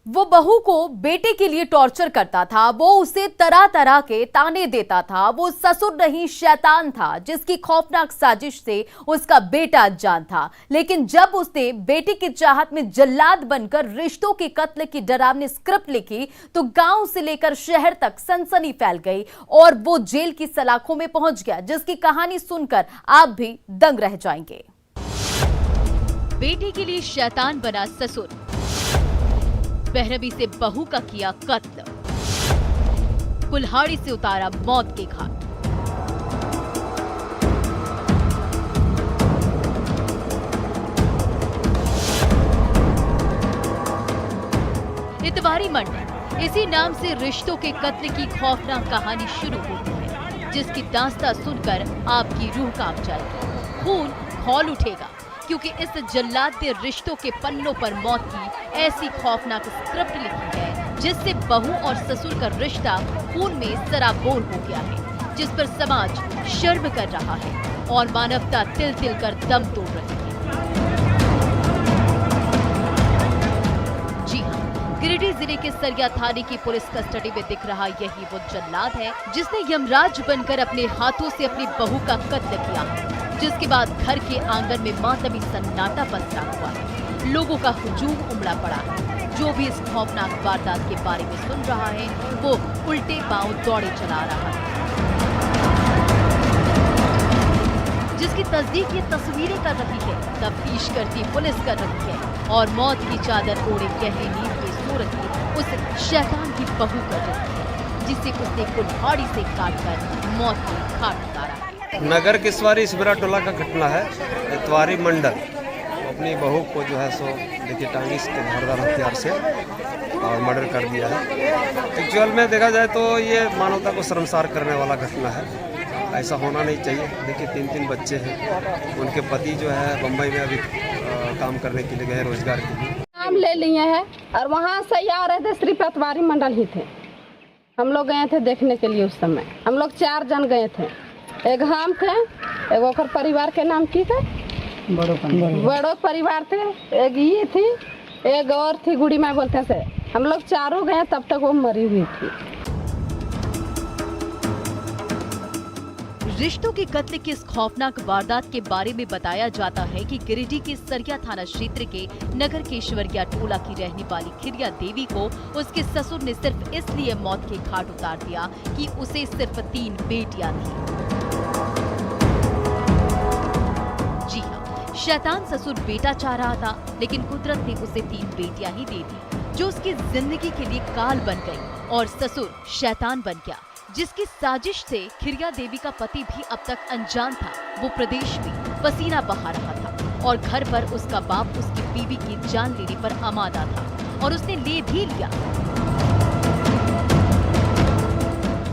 वो बहू को बेटे के लिए टॉर्चर करता था, वो उसे तरह तरह के ताने देता था। वो ससुर नहीं शैतान था जिसकी खौफनाक साजिश से उसका बेटा जान था। लेकिन जब उसने बेटे की चाहत में जल्लाद बनकर रिश्तों के कत्ल की डरावनी स्क्रिप्ट लिखी तो गांव से लेकर शहर तक सनसनी फैल गई और वो जेल की सलाखों में पहुंच गया, जिसकी कहानी सुनकर आप भी दंग रह जाएंगे। बेटे के लिए शैतान बना ससुर, बेरहमी से बहू का किया कत्ल, कुल्हाड़ी से उतारा मौत के घाट। इतवारी मंडल, इसी नाम से रिश्तों के कत्ल की खौफनाक कहानी शुरू होती है, जिसकी दास्तां सुनकर आपकी रूह कांप जाएगी, खून खौल उठेगा, क्योंकि इस जल्लाद ने रिश्तों के पन्नों पर मौत की ऐसी खौफनाक स्क्रिप्ट लिखी है जिससे बहू और ससुर का रिश्ता खून में सराबोर हो गया है, जिस पर समाज शर्म कर रहा है और मानवता तिल तिल कर दम तोड़ रही है। जी हाँ, गिरिडीह जिले के सरिया थाने की पुलिस कस्टडी में दिख रहा यही वो जल्लाद है जिसने यमराज बनकर अपने हाथों से अपनी बहू का कत्ल किया है, जिसके बाद घर के आंगन में मातमी सन्नाटा पसरा हुआ है। लोगों का हुजूम उमड़ा पड़ा है। जो भी इस खौफनाक वारदात के बारे में सुन रहा है वो उल्टे पांव दौड़े चला रहा है। जिसकी तस्दीक ये तस्वीरें कर रही है, तफ्तीश करती पुलिस कर रही है और मौत की चादर ओढ़े गहरी नींद में सो रही उस शैतान की बहू कर रही है, जिसे उसने कुल्हाड़ी से काटकर मौत के घाट उतारा है। नगर किसवारी इसबरा टोला का घटना है। इतवारी मंडल अपनी बहू को जो है सो देखिए टांगिस के धारदार हथियार से और मर्डर कर दिया है। एक्चुअल में देखा जाए तो ये मानवता को शर्मसार करने वाला घटना है। ऐसा होना नहीं चाहिए। देखिए 3 बच्चे हैं, उनके पति जो है बम्बई में अभी काम करने के लिए गए रोजगार के लिए। नाम ले लिए हैं और वहाँ से आ रहे थे, सिर्फ इतवारी मंडल ही थे। हम लोग गए थे देखने के लिए। उस समय हम लोग 4 जन गए थे। एक हम थे, एक ओकर परिवार के नाम की थे, बड़ो परिवार थे, एक ये थी, एक और थी गुड़ी माँ बोलते से। हम लोग चारों गए, तब तक वो मरी हुई थी। रिश्तों के कत्ल की इस खौफनाक वारदात के बारे में बताया जाता है कि गिरिडीह के सरिया थाना क्षेत्र के नगर केशवरिया टोला की रहने वाली खिरिया देवी को उसके ससुर ने सिर्फ इसलिए मौत के घाट उतार दिया कि उसे सिर्फ 3 बेटियां थी। जी हाँ, शैतान ससुर बेटा चाह रहा था, लेकिन कुदरत ने उसे 3 बेटियां ही दे दी, जो उसकी जिंदगी के लिए काल बन गई और ससुर शैतान बन गया, जिसकी साजिश से खिरिया देवी का पति भी अब तक अनजान था। वो प्रदेश में पसीना बहा रहा था और घर पर उसका बाप उसकी बीवी की जान लेने पर आमादा था और उसने ले भी लिया।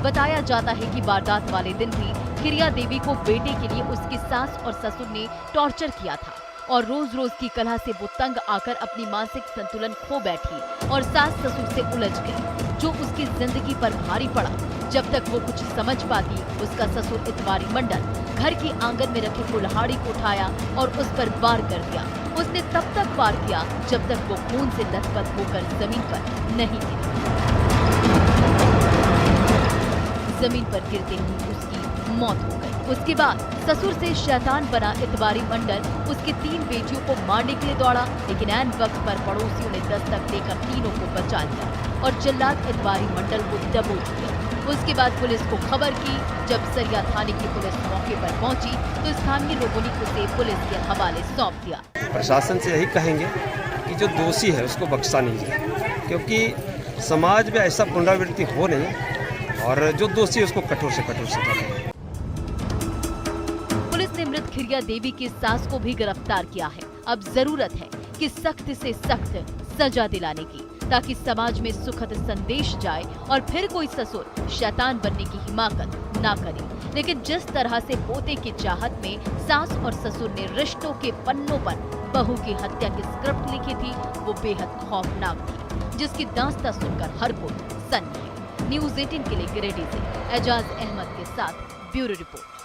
बताया जाता है कि वारदात वाले दिन भी खिरिया देवी को बेटे के लिए उसकी सास और ससुर ने टॉर्चर किया था और रोज रोज की कलह से वो तंग आकर अपनी मानसिक संतुलन खो बैठी और सास ससुर से उलझ गई, जो उसकी जिंदगी पर भारी पड़ा। जब तक वो कुछ समझ पाती, उसका ससुर इतवारी मंडल घर के आंगन में रखे कुल्हाड़ी को उठाया और उस पर वार कर दिया। उसने तब तक वार किया जब तक वो खून से लथपथ होकर जमीन पर नहीं गिरी। जमीन पर गिरते ही उसकी मौत हो गई। उसके बाद ससुर से शैतान बना इतवारी मंडल उसकी 3 बेटियों को मारने के लिए दौड़ा, लेकिन ऐन वक्त पर पड़ोसियों ने दस्तक देकर तीनों को बचा लिया और जल्लाद इतवारी मंडल को दबोच दिया। उसके बाद पुलिस को खबर की। जब सरिया थाने की पुलिस मौके पर पहुंची तो स्थानीय लोगों ने उसे पुलिस के हवाले सौंप दिया। प्रशासन से यही कहेंगे कि जो दोषी है उसको बख्शा नहीं जाए, क्योंकि समाज में ऐसा पुनरावृत्ति हो नहीं और जो दोषी है उसको कठोर से कठोर सजा दें। पुलिस ने मृत खिरिया देवी की सास को भी गिरफ्तार किया है। अब जरूरत है कि सख्त से सख्त सजा दिलाने की, ताकि समाज में सुखद संदेश जाए और फिर कोई ससुर शैतान बनने की हिमाकत ना करे। लेकिन जिस तरह से पोते की चाहत में सास और ससुर ने रिश्तों के पन्नों पर बहू की हत्या की स्क्रिप्ट लिखी थी, वो बेहद खौफनाक थी, जिसकी दास्तां सुनकर हर कोई सन्न है। न्यूज़ 18 के लिए गिरिडीह से एजाज अहमद के साथ ब्यूरो रिपोर्ट।